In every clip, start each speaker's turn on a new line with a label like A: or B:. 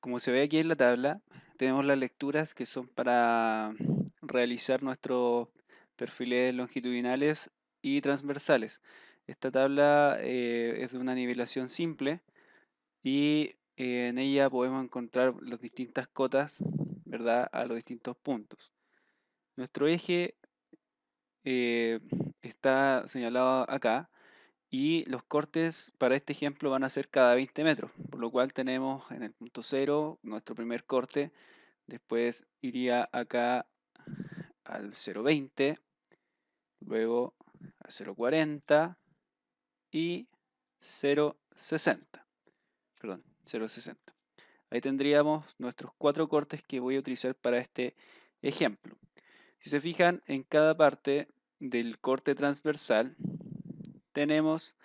A: Como se ve aquí en la tabla, tenemos las lecturas que son para realizar nuestros perfiles longitudinales y transversales. Esta tabla es de una nivelación simple y en ella podemos encontrar las distintas cotas, ¿verdad?, a los distintos puntos. Nuestro eje eh, está señalado acá y los cortes para este ejemplo van a ser cada 20 metros, por lo cual tenemos en el punto 0 nuestro primer corte. Después iría acá al 0,20, luego al 0,40 y 0,60. Perdón, 0,60. Ahí tendríamos nuestros 4 cortes que voy a utilizar para este ejemplo. Si se fijan, en cada parte del corte transversal tenemos,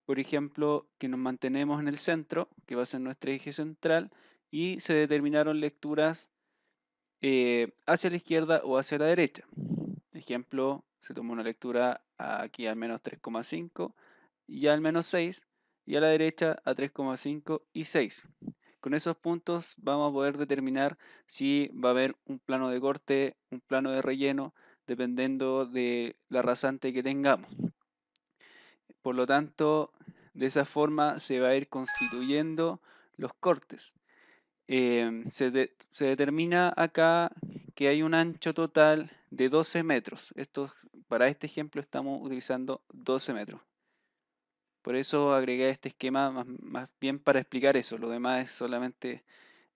A: por ejemplo, que nos mantenemos en el centro, que va a ser nuestro eje central, y se determinaron lecturas hacia la izquierda o hacia la derecha. Ejemplo, se toma una lectura aquí al menos 3,5 y al menos 6 y a la derecha a 3,5 y 6. Con esos puntos vamos a poder determinar si va a haber un plano de corte, un plano de relleno, dependiendo de la rasante que tengamos. Por lo tanto, de esa forma se va a ir constituyendo los cortes. Se determina acá que hay un ancho total de 12 metros. Para este ejemplo estamos utilizando 12 metros. Por eso agregué este esquema más bien para explicar eso. Lo demás es solamente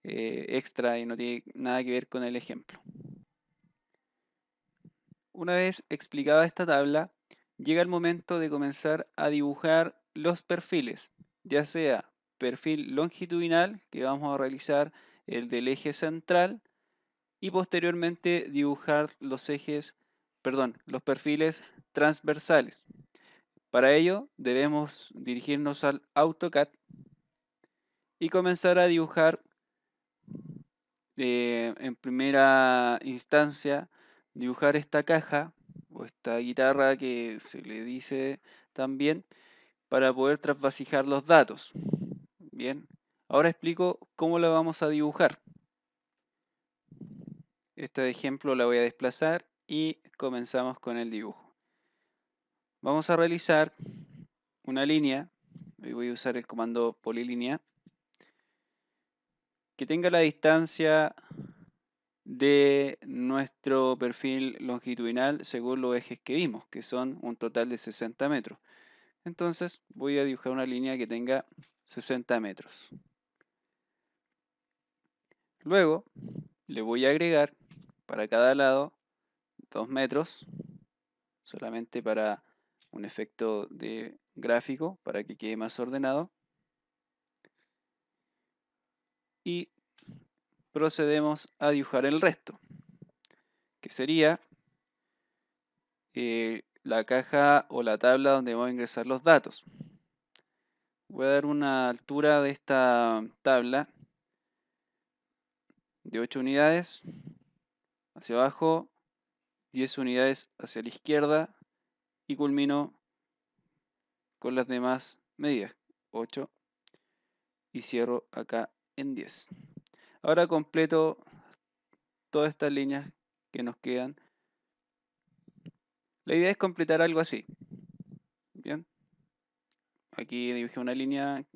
A: extra y no tiene nada que ver con el ejemplo. Una vez explicada esta tabla, llega el momento de comenzar a dibujar los perfiles, ya sea perfil longitudinal, que vamos a realizar el del eje central, y posteriormente dibujar los perfiles transversales. Para ello debemos dirigirnos al AutoCAD y comenzar a dibujar en primera instancia, dibujar esta caja o esta guitarra que se le dice también para poder trasvasijar los datos. Bien, ahora explico cómo la vamos a dibujar. Este ejemplo la voy a desplazar y comenzamos con el dibujo. Vamos a realizar una línea, hoy voy a usar el comando polilínea, que tenga la distancia de nuestro perfil longitudinal según los ejes que vimos, que son un total de 60 metros. Entonces voy a dibujar una línea que tenga 60 metros. Luego le voy a agregar para cada lado 2 metros, solamente para un efecto de gráfico, para que quede más ordenado. Y procedemos a dibujar el resto, que sería la caja o la tabla donde voy a ingresar los datos. Voy a dar una altura de esta tabla de 8 unidades hacia abajo, 10 unidades hacia la izquierda y culmino con las demás medidas, 8, y cierro acá en 10. Ahora completo todas estas líneas que nos quedan. La idea es completar algo así. Bien, aquí dibujé una línea en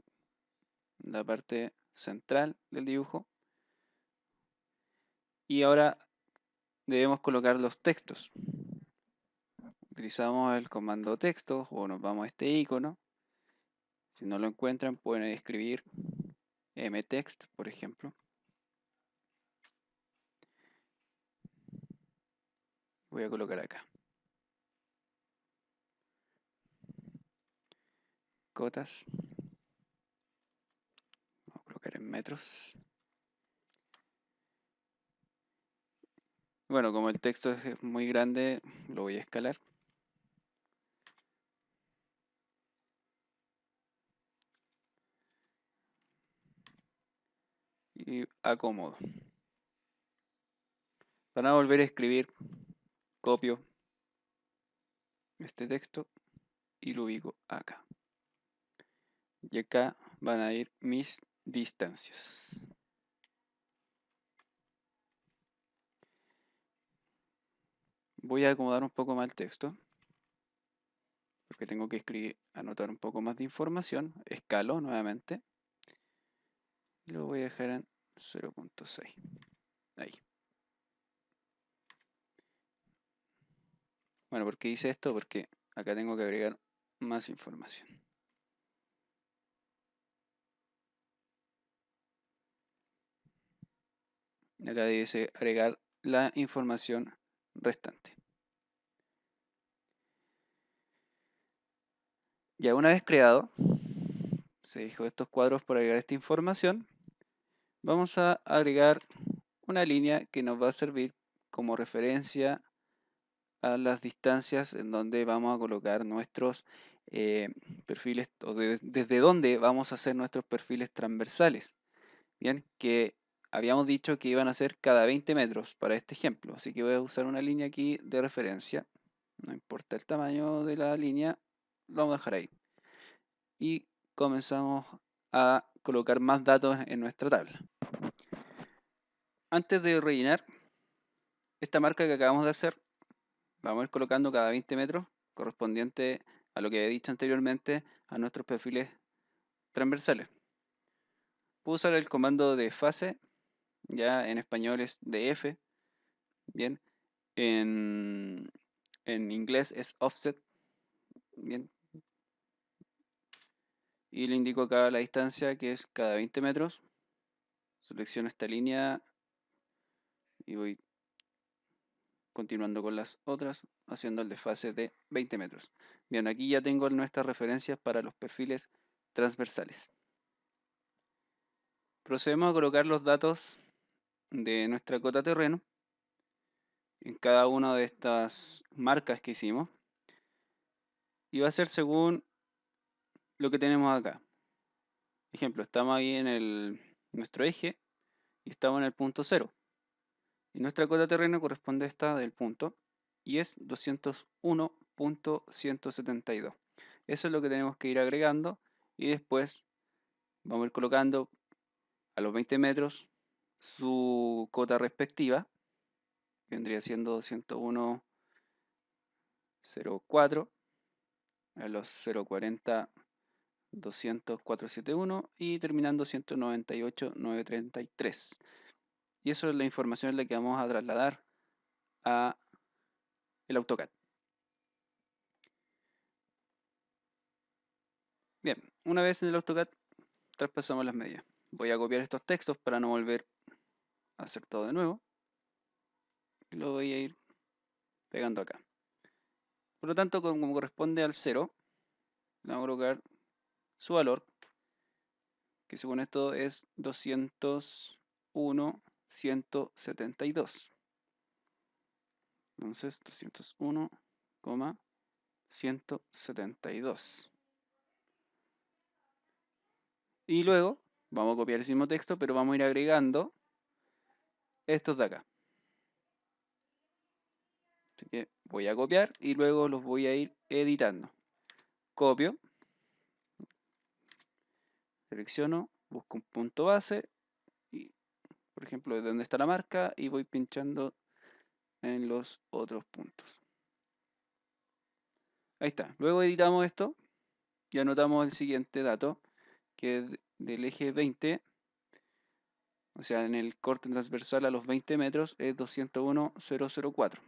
A: la parte central del dibujo y ahora debemos colocar los textos. Utilizamos el comando texto o nos vamos a este icono. Si no lo encuentran, pueden escribir mtext, por ejemplo. Voy a colocar acá. Cotas. Vamos a colocar en metros. Bueno, como el texto es muy grande, lo voy a escalar. Y acomodo. Para volver a escribir, copio este texto y lo ubico acá. Y acá van a ir mis distancias. Voy a acomodar un poco más el texto, porque tengo que anotar un poco más de información. Escalo nuevamente. Y lo voy a dejar en 0.6. Ahí. Bueno, ¿por qué hice esto? Porque acá tengo que agregar más información. Acá dice agregar la información restante. Ya una vez creado, se dijo estos cuadros por agregar esta información, vamos a agregar una línea que nos va a servir como referencia a las distancias en donde vamos a colocar nuestros perfiles, o desde donde vamos a hacer nuestros perfiles transversales. Bien, que habíamos dicho que iban a ser cada 20 metros para este ejemplo, así que voy a usar una línea aquí de referencia. No importa el tamaño de la línea, lo vamos a dejar ahí. Y comenzamos a colocar más datos en nuestra tabla. Antes de rellenar esta marca que acabamos de hacer, vamos a ir colocando cada 20 metros correspondiente a lo que he dicho anteriormente a nuestros perfiles transversales. Puedo usar el comando de fase, ya en español es df, bien, en inglés es offset, bien, y le indico acá la distancia que es cada 20 metros. Selecciono esta línea y voy continuando con las otras, haciendo el desfase de 20 metros. Bien, aquí ya tengo nuestras referencias para los perfiles transversales. Procedemos a colocar los datos de nuestra cota terreno en cada una de estas marcas que hicimos, y va a ser según lo que tenemos acá. Ejemplo, estamos ahí en nuestro eje y estamos en el punto 0. Y nuestra cota terreno corresponde a esta del punto y es 201.172. Eso es lo que tenemos que ir agregando, y después vamos a ir colocando a los 20 metros su cota respectiva. Vendría siendo 201.04, a los 0.40 200.471 y terminando 198.933. Y eso es la información en la que vamos a trasladar a el AutoCAD. Bien, una vez en el AutoCAD traspasamos las medidas. Voy a copiar estos textos para no volver a hacer todo de nuevo. Y lo voy a ir pegando acá. Por lo tanto, como corresponde al 0, le vamos a colocar su valor, que según esto es 201.172. Entonces, 201,172. Y luego vamos a copiar ese mismo texto, pero vamos a ir agregando estos de acá. Así que voy a copiar y luego los voy a ir editando. Copio, selecciono, busco un punto base y, por ejemplo, de dónde está la marca, y voy pinchando en los otros puntos. Ahí está. Luego editamos esto y anotamos el siguiente dato, que es del eje 20, o sea, en el corte transversal a los 20 metros es 201.004.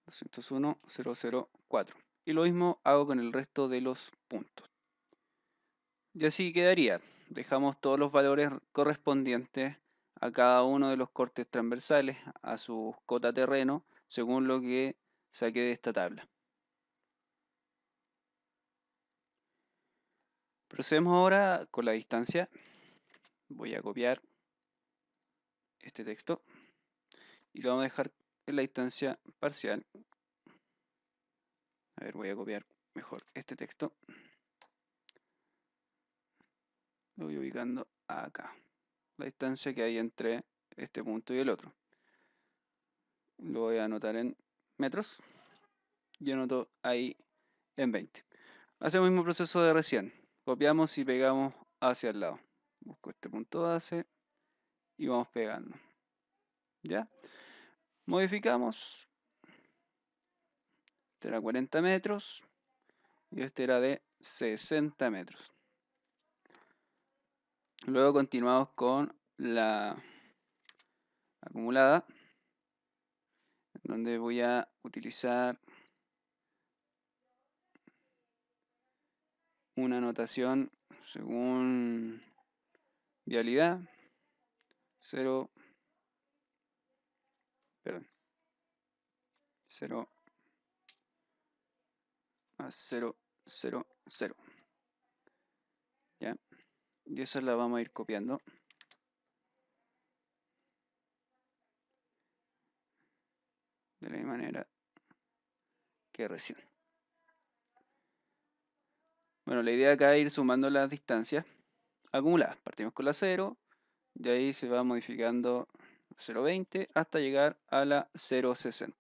A: 201.004. Y lo mismo hago con el resto de los puntos. Y así quedaría. Dejamos todos los valores correspondientes a cada uno de los cortes transversales, a su cota terreno, según lo que saqué de esta tabla. Procedemos ahora con la distancia. Voy a copiar este texto y lo vamos a dejar en la distancia parcial. A ver, voy a copiar mejor este texto. Lo voy ubicando acá. La distancia que hay entre este punto y el otro. Lo voy a anotar en metros. Y anoto ahí en 20. Hacemos el mismo proceso de recién. Copiamos y pegamos hacia el lado. Busco este punto base y vamos pegando. ¿Ya? Modificamos. Este era 40 metros y este era de 60 metros. Luego continuamos con la acumulada, donde voy a utilizar una notación según vialidad 0, perdón, 0 más 0, 0, 0. ¿Ya? Y esa la vamos a ir copiando. De la misma manera que recién. Bueno, la idea acá es ir sumando las distancias acumuladas. Partimos con la 0, de ahí se va modificando 0,20 hasta llegar a la 0,60.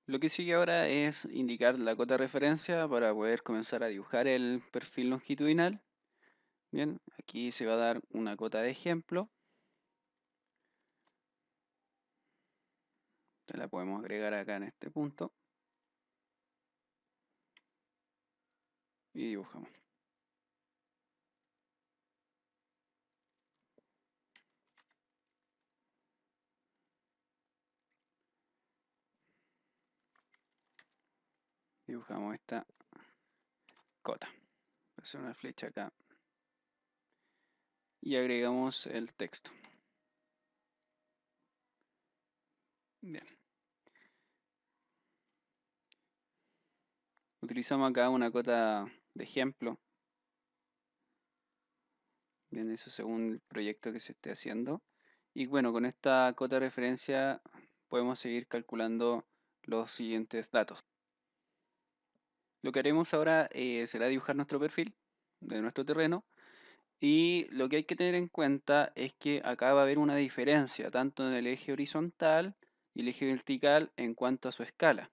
A: Lo que sigue ahora es indicar la cota de referencia para poder comenzar a dibujar el perfil longitudinal. Bien, aquí se va a dar una cota de ejemplo. La podemos agregar acá en este punto. Y dibujamos. Dibujamos esta cota. Voy a hacer una flecha acá. Y agregamos el texto. Bien. Utilizamos acá una cota de ejemplo. Bien, eso según el proyecto que se esté haciendo. Y bueno, con esta cota de referencia podemos seguir calculando los siguientes datos. Lo que haremos ahora será dibujar nuestro perfil de nuestro terreno. Y lo que hay que tener en cuenta es que acá va a haber una diferencia, tanto en el eje horizontal y el eje vertical en cuanto a su escala.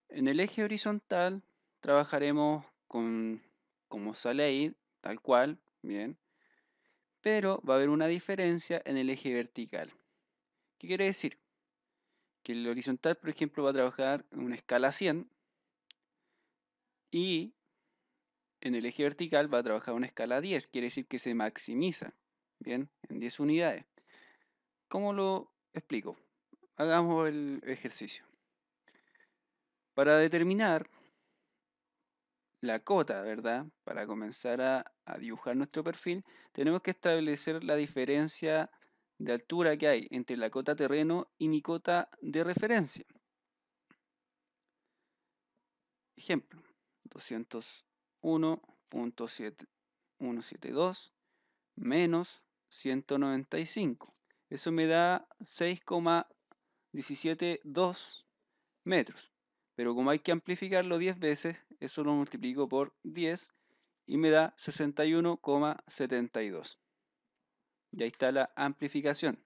A: En el eje horizontal trabajaremos con como sale ahí, tal cual, bien, pero va a haber una diferencia en el eje vertical. ¿Qué quiere decir? Que el horizontal, por ejemplo, va a trabajar en una escala 100 y en el eje vertical va a trabajar una escala 10, quiere decir que se maximiza, bien, en 10 unidades. ¿Cómo lo explico? Hagamos el ejercicio. Para determinar la cota, ¿verdad? Para comenzar a dibujar nuestro perfil, tenemos que establecer la diferencia de altura que hay entre la cota terreno y mi cota de referencia. Ejemplo, 201.172 menos 195. Eso me da 6,172 metros. Pero como hay que amplificarlo 10 veces, eso lo multiplico por 10 y me da 61,72. Y ahí está la amplificación.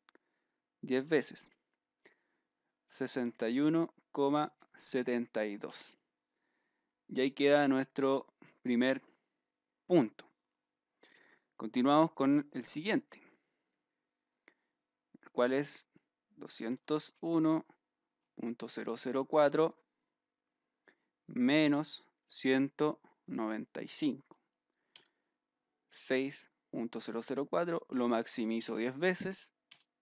A: 10 veces. 61,72. Y ahí queda nuestro primer punto. Continuamos con el siguiente, el cual es 201.004 menos 195. 6.004 lo maximizo 10 veces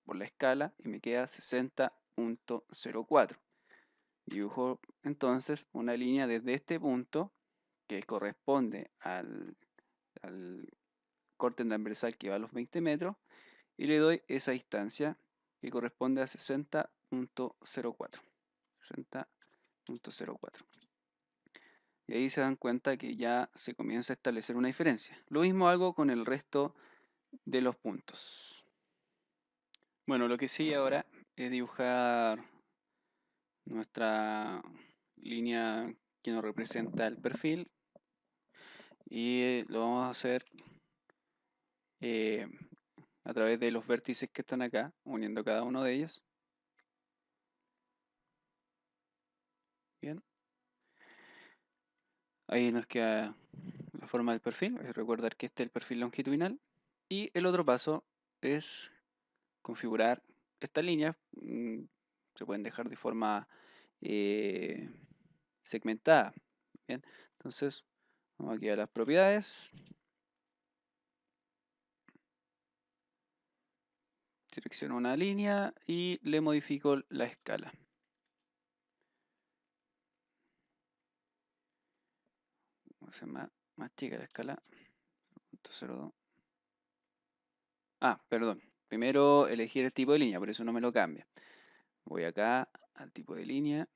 A: por la escala y me queda 60.04. Dibujo entonces una línea desde este punto que corresponde al corte transversal que va a los 20 metros y le doy esa distancia que corresponde a 60.04. 60.04. Y ahí se dan cuenta que ya se comienza a establecer una diferencia. Lo mismo hago con el resto de los puntos. Bueno, lo que sigue ahora es dibujar nuestra línea que nos representa el perfil y lo vamos a hacer eh, a través de los vértices que están acá, uniendo cada uno de ellos. Bien. Ahí nos queda la forma del perfil. Recordar que este es el perfil longitudinal. Y el otro paso es configurar estas líneas se pueden dejar de forma segmentada. Bien, entonces vamos aquí a las propiedades, selecciono una línea y le modifico la escala. Vamos a hacer más chica la escala. 0.02. Ah, perdón. Primero elegir el tipo de línea, por eso no me lo cambia. Voy acá al tipo de línea.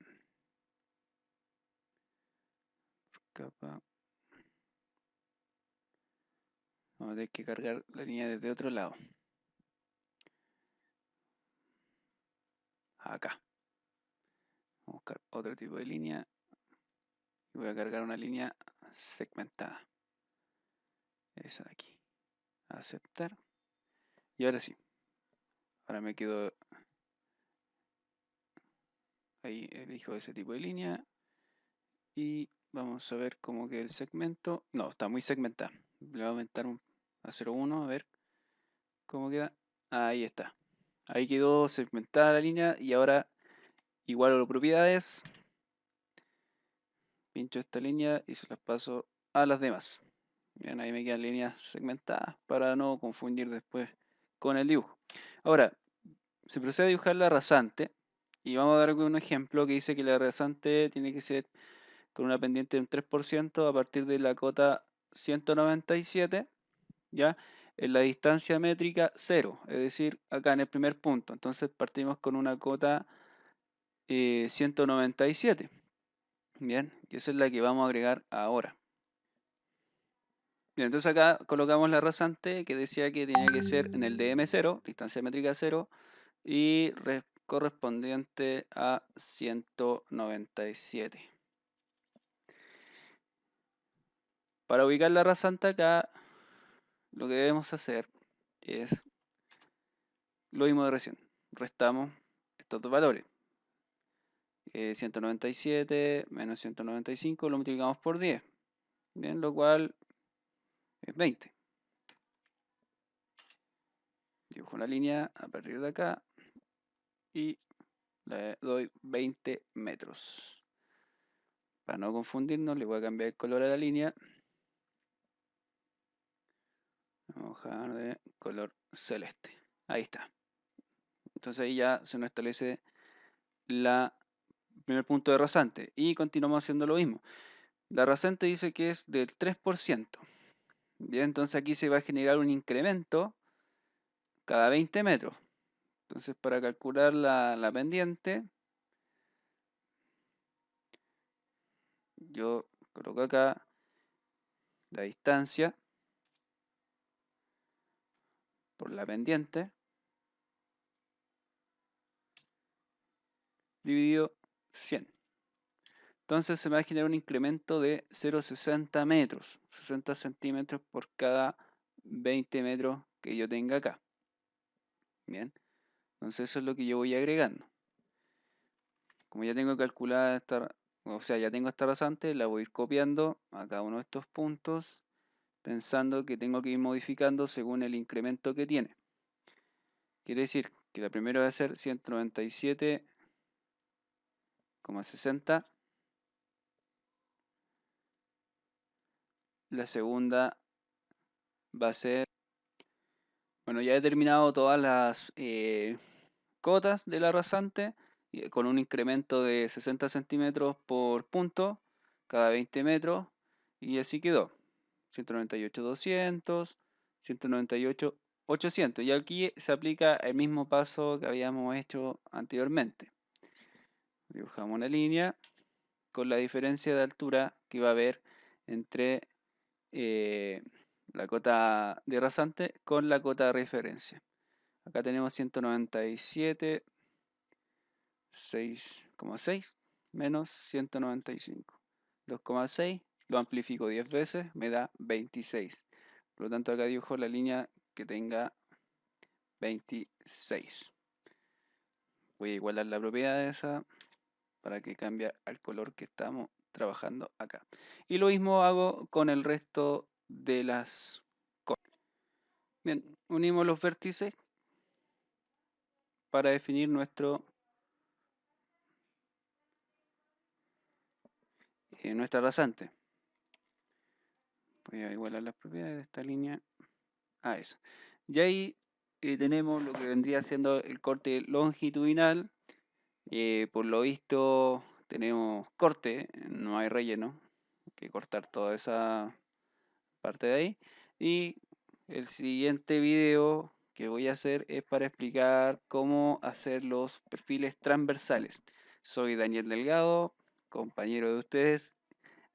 A: Capa. Vamos a tener que cargar la línea desde otro lado. Acá. Vamos a buscar otro tipo de línea. Y voy a cargar una línea segmentada. Esa de aquí. Aceptar. Y ahora sí. Ahora me quedo ahí, elijo ese tipo de línea. Y vamos a ver cómo queda el segmento. No, está muy segmentado. Le voy a aumentar a 0.1 a ver cómo queda. Ahí está. Ahí quedó segmentada la línea y ahora igualo las propiedades. Pincho esta línea y se las paso a las demás. Bien, ahí me quedan líneas segmentadas para no confundir después con el dibujo. Ahora, se procede a dibujar la rasante y vamos a dar un ejemplo que dice que la rasante tiene que ser con una pendiente de un 3% a partir de la cota 197, ¿ya? En la distancia métrica 0, es decir, acá en el primer punto. Entonces partimos con una cota 197. Bien, y esa es la que vamos a agregar ahora. Bien, entonces acá colocamos la rasante que decía que tenía que ser en el DM0, distancia métrica 0, y correspondiente a 197. Para ubicar la rasante acá, lo que debemos hacer es lo mismo de recién. Restamos estos dos valores. 197 menos 195 lo multiplicamos por 10. Bien, lo cual es 20. Dibujo una línea a partir de acá y le doy 20 metros. Para no confundirnos, le voy a cambiar el color a la línea. Vamos a dejar de color celeste. Ahí está. Entonces ahí ya se nos establece el primer punto de rasante. Y continuamos haciendo lo mismo. La rasante dice que es del 3%. Bien, entonces aquí se va a generar un incremento cada 20 metros. Entonces para calcular la pendiente, yo coloco acá la distancia por la pendiente dividido 100. Entonces se me va a generar un incremento de 0,60 metros, 60 centímetros por cada 20 metros que yo tenga acá. Bien, entonces eso es lo que yo voy agregando. Como ya tengo calculada ya tengo esta rasante, la voy a ir copiando a cada uno de estos puntos, pensando que tengo que ir modificando según el incremento que tiene. Quiere decir que la primera va a ser 197,60. La segunda va a ser, bueno, ya he determinado todas las cotas de la rasante con un incremento de 60 centímetros por punto cada 20 metros y así quedó. 198,200, 198,800. Y aquí se aplica el mismo paso que habíamos hecho anteriormente. Dibujamos una línea con la diferencia de altura que va a haber entre la cota de rasante con la cota de referencia. Acá tenemos 197, 6,6 menos 195. 2,6 lo amplifico 10 veces, me da 26. Por lo tanto acá dibujo la línea que tenga 26. Voy a igualar la propiedad de esa para que cambie al color que estamos trabajando acá. Y lo mismo hago con el resto de las cosas. Bien, unimos los vértices para definir nuestra rasante. Voy a igualar las propiedades de esta línea a esa. Y ahí tenemos lo que vendría siendo el corte longitudinal. Por lo visto tenemos corte, no hay relleno. Hay que cortar toda esa parte de ahí. Y el siguiente video que voy a hacer es para explicar cómo hacer los perfiles transversales. Soy Daniel Delgado, compañero de ustedes.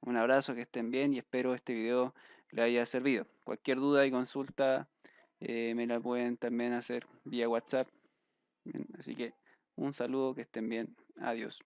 A: Un abrazo, que estén bien y espero este video les haya servido. Cualquier duda y consulta me la pueden también hacer vía WhatsApp. Bien, así que un saludo, que estén bien. Adiós.